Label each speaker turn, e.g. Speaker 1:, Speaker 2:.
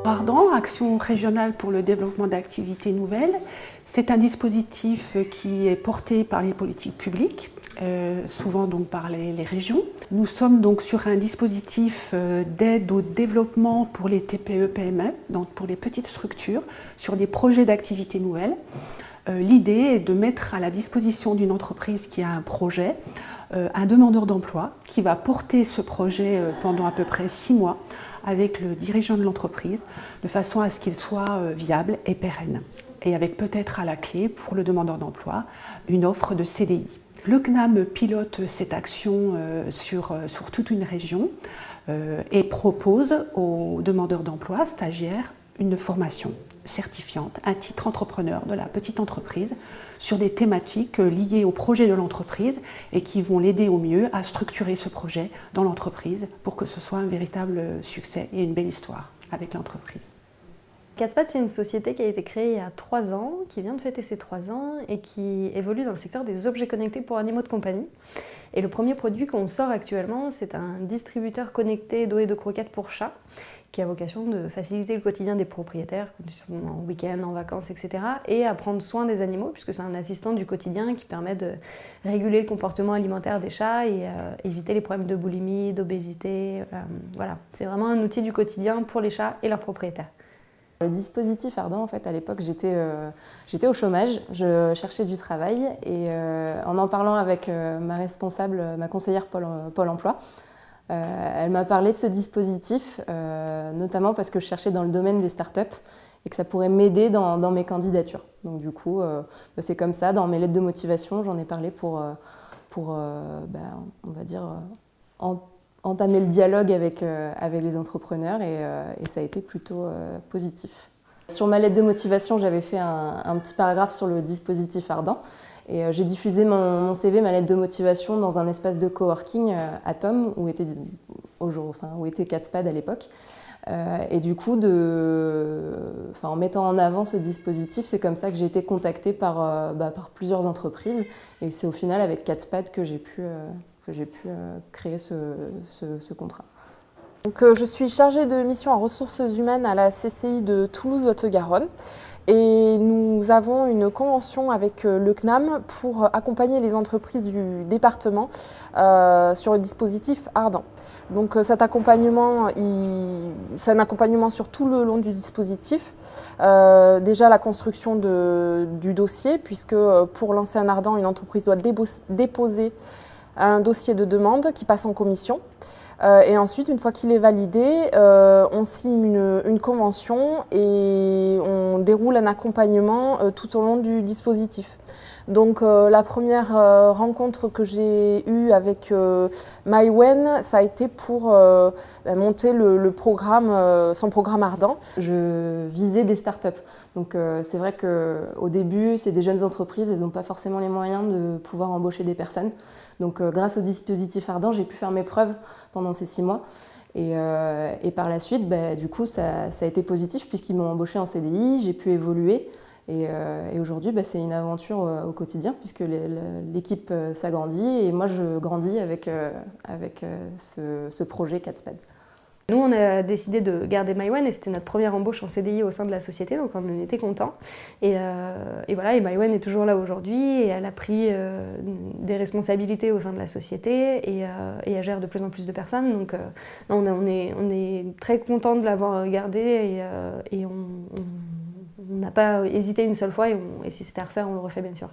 Speaker 1: Ardan, Action régionale pour le développement d'activités nouvelles, c'est un dispositif qui est porté par les politiques publiques, souvent donc par les régions. Nous sommes donc sur un dispositif d'aide au développement pour les TPE-PME, donc pour les petites structures, sur des projets d'activités nouvelles. L'idée est de mettre à la disposition d'une entreprise qui a un projet, un demandeur d'emploi qui va porter ce projet pendant à peu près 6 mois avec le dirigeant de l'entreprise, de façon à ce qu'il soit viable et pérenne. Et avec peut-être à la clé, pour le demandeur d'emploi, une offre de CDI. Le CNAM pilote cette action sur toute une région et propose aux demandeurs d'emploi, stagiaires, une formation certifiante, un titre entrepreneur de la petite entreprise sur des thématiques liées au projet de l'entreprise et qui vont l'aider au mieux à structurer ce projet dans l'entreprise pour que ce soit un véritable succès et une belle histoire avec l'entreprise.
Speaker 2: Catspad, c'est une société qui a été créée il y a 3 ans, qui vient de fêter ses 3 ans et qui évolue dans le secteur des objets connectés pour animaux de compagnie. Et le premier produit qu'on sort actuellement, c'est un distributeur connecté d'eau et de croquettes pour chats, qui a vocation de faciliter le quotidien des propriétaires, quand ils sont en week-end, en vacances, etc. et à prendre soin des animaux, puisque c'est un assistant du quotidien qui permet de réguler le comportement alimentaire des chats et éviter les problèmes de boulimie, d'obésité. Voilà. C'est vraiment un outil du quotidien pour les chats et leurs propriétaires.
Speaker 3: Le dispositif Ardan, en fait, à l'époque, j'étais au chômage, je cherchais du travail et en parlant avec ma responsable, ma conseillère Pôle emploi, elle m'a parlé de ce dispositif, notamment parce que je cherchais dans le domaine des startups et que ça pourrait m'aider dans mes candidatures. Donc du coup, c'est comme ça, dans mes lettres de motivation, j'en ai parlé pour on va dire, entamer le dialogue avec les entrepreneurs et ça a été plutôt positif. Sur ma lettre de motivation, j'avais fait un petit paragraphe sur le dispositif Ardan et j'ai diffusé mon CV, ma lettre de motivation dans un espace de coworking à Tom où était Catspad à l'époque. Et du coup, en mettant en avant ce dispositif, c'est comme ça que j'ai été contactée par plusieurs entreprises et c'est au final avec Catspad que j'ai pu créer ce contrat.
Speaker 4: Donc, je suis chargée de mission en ressources humaines à la CCI de Toulouse-Haute-Garonne et nous avons une convention avec le CNAM pour accompagner les entreprises du département sur le dispositif Ardan. Donc cet accompagnement, c'est un accompagnement sur tout le long du dispositif. Déjà la construction du dossier, puisque pour lancer un Ardan, une entreprise doit déposer un dossier de demande qui passe en commission. Et ensuite, une fois qu'il est validé, on signe une convention et on déroule un accompagnement tout au long du dispositif. Donc la première rencontre que j'ai eue avec Maïwen, ça a été pour monter son programme Ardan.
Speaker 3: Je visais des startups. Donc c'est vrai qu'au début, c'est des jeunes entreprises, elles n'ont pas forcément les moyens de pouvoir embaucher des personnes. Donc grâce au dispositif Ardan, j'ai pu faire mes preuves pendant ces 6 mois. Et par la suite, du coup, ça a été positif puisqu'ils m'ont embauché en CDI, j'ai pu évoluer. Et aujourd'hui, c'est une aventure au quotidien puisque l'équipe s'agrandit et moi, je grandis avec ce projet Catspad.
Speaker 2: Nous, on a décidé de garder Maïwen et c'était notre première embauche en CDI au sein de la société, donc on en était contents. Et voilà, et Maïwen est toujours là aujourd'hui et elle a pris des responsabilités au sein de la société et elle gère de plus en plus de personnes. Donc on est très contents de l'avoir gardée et on n'a pas hésité une seule fois et si c'était à refaire, on le refait bien sûr.